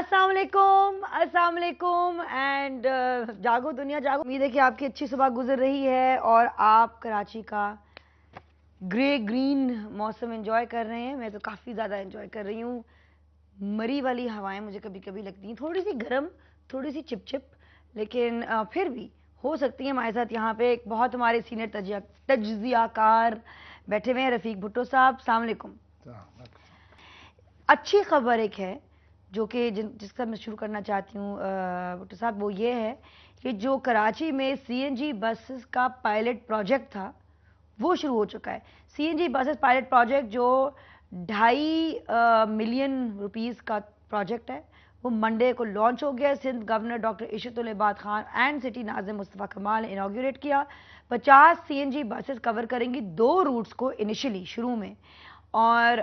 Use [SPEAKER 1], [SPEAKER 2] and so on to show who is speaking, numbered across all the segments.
[SPEAKER 1] अस्सलाम वालेकुम एंड जागो दुनिया जागो। उम्मीद है कि आपकी अच्छी सुबह गुजर रही है और आप कराची का ग्रे ग्रीन मौसम एंजॉय कर रहे हैं। मैं तो काफ़ी ज़्यादा एंजॉय कर रही हूँ। मरी वाली हवाएं मुझे कभी कभी लगती हैं थोड़ी सी गर्म, थोड़ी सी चिपचिप, लेकिन फिर भी हो सकती है। हमारे साथ यहाँ पे एक बहुत हमारे सीनियर तज्जियाकार बैठे हुए हैं, रफ़ीक भुट्टो साहब। अस्सलाम वालेकुम। अच्छी खबर एक है जो कि जिसका मैं शुरू करना चाहती हूँ भुट्टो साहब, वो ये है कि जो कराची में सीएनजी बसेस का पायलट प्रोजेक्ट था वो शुरू हो चुका है। सीएनजी बसेस पायलट प्रोजेक्ट जो 2.5 मिलियन रुपीस का प्रोजेक्ट है, वो मंडे को लॉन्च हो गया। Sindh governor doctor Ishratul Ibad Khan and city नाज़िम मुस्तफ़ा कमाल ने इनॉग्रेट किया। 50 सीएनजी बसेस कवर करेंगी 2 रूट्स को इनिशियली शुरू में, और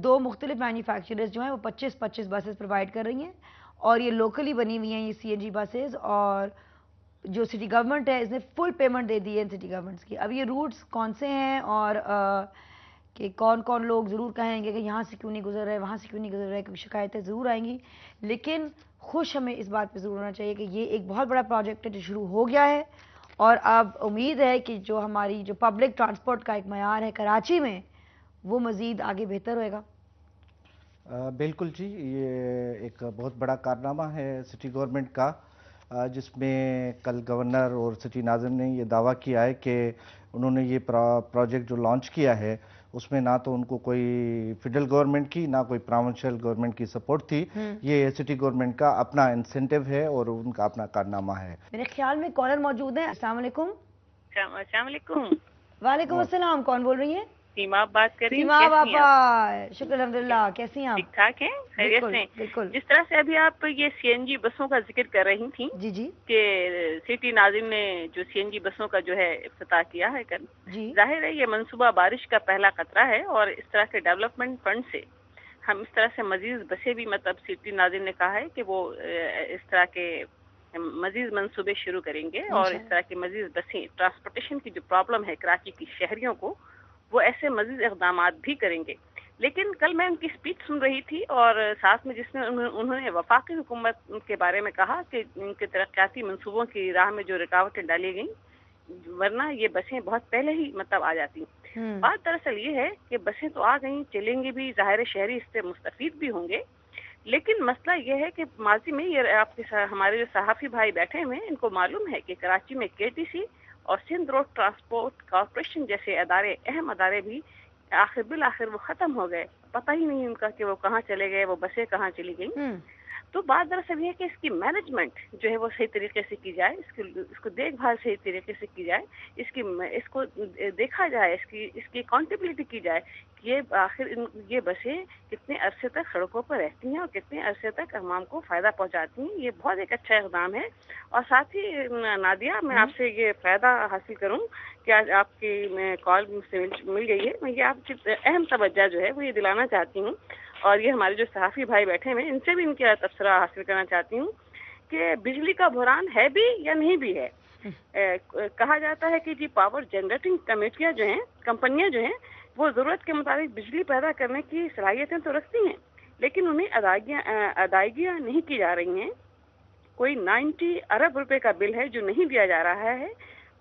[SPEAKER 1] 2 मुख्तलिफ मैन्युफैक्चरर्स जो हैं वो 25-25 बसेस प्रोवाइड कर रही हैं, और ये लोकली बनी हुई हैं ये सीएनजी बसेस। और जो सिटी गवर्नमेंट है इसने फुल पेमेंट दे दी है सिटी गवर्नमेंट्स की। अब ये रूट्स कौन से हैं और कि कौन कौन लोग ज़रूर कहेंगे कि यहाँ से क्यों नहीं गुजर रहे, वहाँ से क्यों नहीं गुजर रहे, क्योंकि शिकायतें ज़रूर आएंगी, लेकिन खुश हमें इस बात पर ज़रूर होना चाहिए कि ये एक बहुत बड़ा प्रोजेक्ट है जो शुरू हो गया है। और अब उम्मीद है कि जो हमारी जो पब्लिक ट्रांसपोर्ट का एक मयार है कराची में, वो मज़ीद आगे बेहतर होएगा।
[SPEAKER 2] बिल्कुल जी, ये एक बहुत बड़ा कारनामा है सिटी गवर्नमेंट का, जिसमें कल गवर्नर और सिटी नाज़िम ने ये दावा किया है कि उन्होंने ये प्रोजेक्ट जो लॉन्च किया है उसमें ना तो उनको कोई फेडरल गवर्नमेंट की ना कोई प्रोविंशियल गवर्नमेंट की सपोर्ट थी। ये सिटी गवर्नमेंट का अपना इंसेंटिव है और उनका अपना कारनामा है।
[SPEAKER 1] मेरे ख्याल में कॉलर मौजूद है। अस्सलाम वालेकुम।
[SPEAKER 3] अस्सलाम वालेकुम।
[SPEAKER 1] वालेकुम अस्सलाम। कौन बोल रही हैं?
[SPEAKER 3] सीमा बात कर रही हूँ।
[SPEAKER 1] सीमा बाबा, शुक्र अल्हम्दुलिल्लाह। कैसी हैं आप?
[SPEAKER 3] ठीक ठाक हैं, खैरियत से।
[SPEAKER 1] बिल्कुल।
[SPEAKER 3] जिस तरह से अभी आप ये सीएनजी बसों का जिक्र कर रही थी
[SPEAKER 1] जी जी
[SPEAKER 3] कि सिटी नाज़िम ने जो सीएनजी बसों का जो है इफ्तिताह किया है कल, जाहिर है ये मंसूबा बारिश का पहला खतरा है, और इस तरह के डेवलपमेंट फंड से हम इस तरह से मजीद बसें भी, मतलब सिटी नाज़िम ने कहा है कि वो इस तरह के मजीद मंसूबे शुरू करेंगे और इस तरह की मजीद बसें, ट्रांसपोर्टेशन की जो प्रॉब्लम है कराची की शहरियों को, वो ऐसे मजीद इक़दाम भी करेंगे। लेकिन कल मैं उनकी स्पीच सुन रही थी और साथ में जिसमें उन्होंने वफाकी हुकूमत के बारे में कहा कि उनके तरक्याती मंसूबों की राह में जो रुकावटें डाली गई, वरना ये बसें बहुत पहले ही मतलब आ जाती। बात दरअसल ये है कि बसें तो आ गई, चलेंगी भी, ज़ाहिर शहरी इससे मुस्तफीद भी होंगे, लेकिन मसला यह है कि माजी में ये आपके हमारे जो सहाफ़ी भाई बैठे हुए हैं, इनको मालूम है कि कराची में केटीसी और सिंध रोड ट्रांसपोर्ट कॉरपोरेशन जैसे अदारे, अहम अदारे भी आखिर बिल आखिर वो ख़त्म हो गए। पता ही नहीं उनका कि वो कहाँ चले गए, वो बसें कहाँ चली गई। तो बात दरअसल ये है कि इसकी मैनेजमेंट जो है वो सही तरीके से की जाए, इसको देखभाल सही तरीके से की जाए, इसको देखा जाए, इसकी अकाउंटेबिलिटी की जाए कि ये आखिर ये बसें कितने अरसे तक सड़कों पर रहती हैं और कितने अरसे तक अवाम को फ़ायदा पहुंचाती हैं। ये बहुत एक अच्छा इक़दाम है। और साथ ही नादिया, मैं आपसे ये फ़ायदा हासिल करूँ कि आज आपकी कॉल मुझसे मिल गई है, मैं ये आपकी अहम तवज्जो जो है वो ये दिलाना चाहती हूँ, और ये हमारे जो सहाफ़ी भाई बैठे हैं इनसे भी इनका तबसरा हासिल करना चाहती हूँ कि बिजली का बहरान है भी या नहीं भी है। कहा जाता है कि जी पावर जनरेटिंग कमेटियाँ जो हैं, कंपनियाँ जो हैं, वो ज़रूरत के मुताबिक बिजली पैदा करने की सलाहियतें तो रखती हैं, लेकिन उन्हें अदायगियाँ नहीं की जा रही हैं। कोई 90 अरब रुपए का बिल है जो नहीं दिया जा रहा है।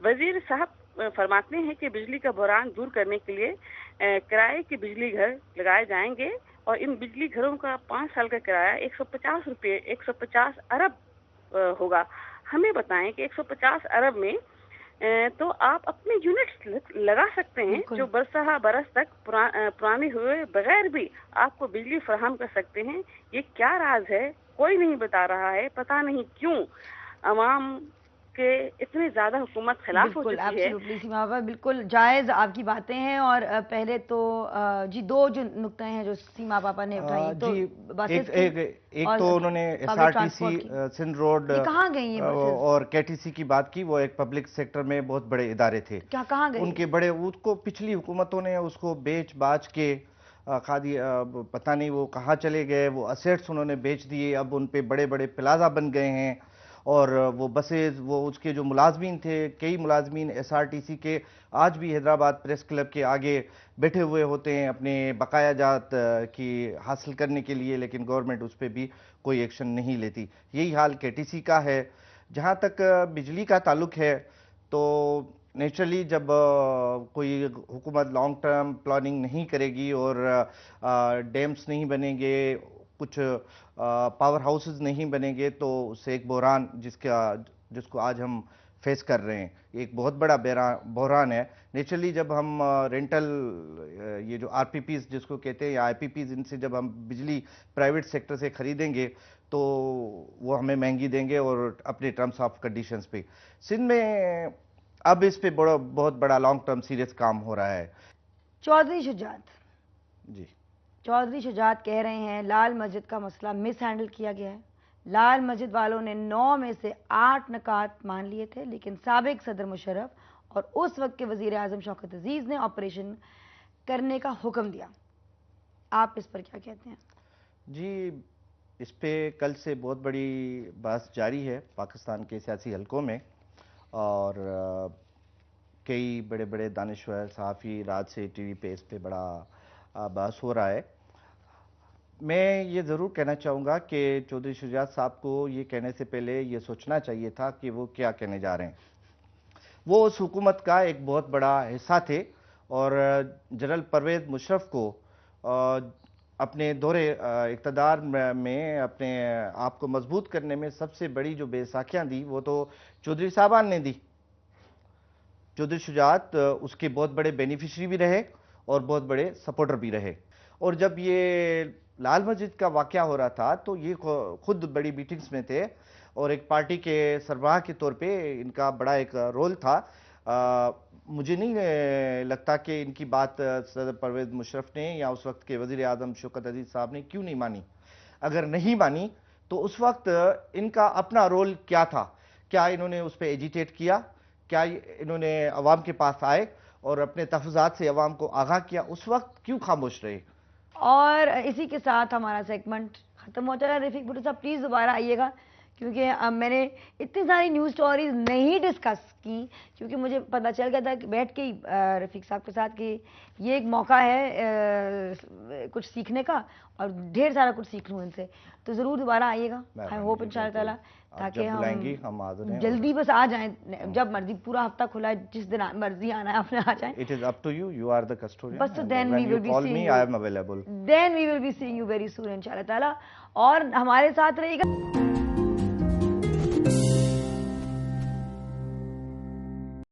[SPEAKER 3] वजीर साहब फरमाते हैं कि बिजली का बहरान दूर करने के लिए किराए के बिजली घर लगाए जाएंगे, और इन बिजली घरों का 5 साल का किराया 150 अरब होगा। हमें बताएं कि 150 अरब में तो आप अपने यूनिट्स लगा सकते हैं जो बरस तक पुराने हुए बगैर भी आपको बिजली फराहम कर सकते हैं। ये क्या राज है, कोई नहीं बता रहा है। पता नहीं क्यों अवाम के इतने ज्यादा हुकूमत खिलाफ हो चुकी है।
[SPEAKER 1] सीमा बाबा, बिल्कुल जायज़ आपकी बातें हैं। और पहले तो जी 2 जो नुक्ते हैं जो सीमा पापा ने उठाई, तो
[SPEAKER 2] एक तो उन्होंने एसआरटीसी, सिंध रोड
[SPEAKER 1] कहाँ गई
[SPEAKER 2] और केटीसी की बात की। वो एक पब्लिक सेक्टर में बहुत बड़े इदारे थे,
[SPEAKER 1] क्या कहाँ गए
[SPEAKER 2] उनके बड़े, उसको पिछली हुकूमतों ने उसको बेच बाच के खादी, पता नहीं वो कहाँ चले गए, वो असेट्स उन्होंने बेच दिए। अब उन पे बड़े बड़े प्लाजा बन गए हैं और वो बसेस, वो उसके जो मुलाजमीन थे, कई मुलाजमीन एसआरटीसी के आज भी हैदराबाद प्रेस क्लब के आगे बैठे हुए होते हैं अपने बकाया जात की हासिल करने के लिए, लेकिन गवर्नमेंट उस पर भी कोई एक्शन नहीं लेती। यही हाल केटीसी का है। जहाँ तक बिजली का ताल्लुक है तो नेचुरली जब कोई हुकूमत लॉन्ग टर्म प्लानिंग नहीं करेगी और डैम्स नहीं बनेंगे, कुछ पावर हाउसेस नहीं बनेंगे, तो उससे एक बहरान जिसको आज हम फेस कर रहे हैं, एक बहुत बड़ा बहरान है। नेचुरली जब हम रेंटल ये जो आरपीपीज जिसको कहते हैं या आईपीपीज, इनसे जब हम बिजली प्राइवेट सेक्टर से खरीदेंगे तो वो हमें महंगी देंगे और अपने टर्म्स ऑफ कंडीशंस पे। सिंध में अब इस पे बहुत बड़ा लॉन्ग टर्म सीरियस काम हो रहा है।
[SPEAKER 1] चौधरी शुजात
[SPEAKER 2] जी,
[SPEAKER 1] चौधरी शुजात कह रहे हैं लाल मस्जिद का मसला मिस हैंडल किया गया है। लाल मस्जिद वालों ने 9 में से 8 नकात मान लिए थे, लेकिन साबिक सदर मुशर्रफ और उस वक्त के वजीर आजम शौकत अजीज ने ऑपरेशन करने का हुक्म दिया। आप इस पर क्या कहते हैं?
[SPEAKER 2] जी, इस पे कल से बहुत बड़ी बहस जारी है पाकिस्तान के सियासी हलकों में, और कई बड़े बड़े दानिश्वर सहाफ़ी रात से टीवी पे इस पे बड़ा बहस हो रहा है। मैं ये ज़रूर कहना चाहूँगा कि चौधरी शुजात साहब को ये कहने से पहले ये सोचना चाहिए था कि वो क्या कहने जा रहे हैं। वो उस हुकूमत का एक बहुत बड़ा हिस्सा थे और जनरल परवेज़ मुशर्रफ को अपने दौरे इक़्तिदार में अपने आप को मजबूत करने में सबसे बड़ी जो बेसाखियाँ दी वो तो चौधरी साहबान ने दी। चौधरी शुजात उसके बहुत बड़े बेनिफिशरी भी रहे और बहुत बड़े सपोर्टर भी रहे। और जब ये लाल मस्जिद का वाक़या हो रहा था तो ये खुद बड़ी मीटिंग्स में थे और एक पार्टी के सरबराह के तौर पे इनका बड़ा एक रोल था। मुझे नहीं लगता कि इनकी बात सदर परवेज़ मुशर्रफ ने या उस वक्त के वज़ीर आज़म शौकत अजीज साहब ने क्यों नहीं मानी। अगर नहीं मानी तो उस वक्त इनका अपना रोल क्या था? क्या इन्होंने उस पर एजिटेट किया? क्या इन्होंने अवाम के पास आए और अपने तहफ़्फ़ुज़ात से अवाम को आगाह किया? उस वक्त क्यों खामोश रहे?
[SPEAKER 1] और इसी के साथ हमारा सेगमेंट ख़त्म होता है। रफ़ीक भुट्टो साहब प्लीज़ दोबारा आइएगा, क्योंकि मैंने इतनी सारी न्यूज़ स्टोरीज नहीं डिस्कस की, क्योंकि मुझे पता चल गया था कि बैठ के रफ़ीक साहब के साथ कि ये एक मौका है कुछ सीखने का, और ढेर सारा कुछ सीख लूँ इनसे। तो ज़रूर दोबारा आइएगा, आई होप इंशाअल्लाह ताला, ताकि हम जल्दी बस आ जाएं। जब मर्जी, पूरा हफ्ता खुला है, जिस दिन मर्जी आना है आपने आ जाएं।
[SPEAKER 2] It is up to you, you are the custodian.
[SPEAKER 1] बस, तो then we will be seeing you,
[SPEAKER 2] I am available,
[SPEAKER 1] then we will be seeing you very soon इंशाल्लाह ताला। और हमारे साथ रहिएगा।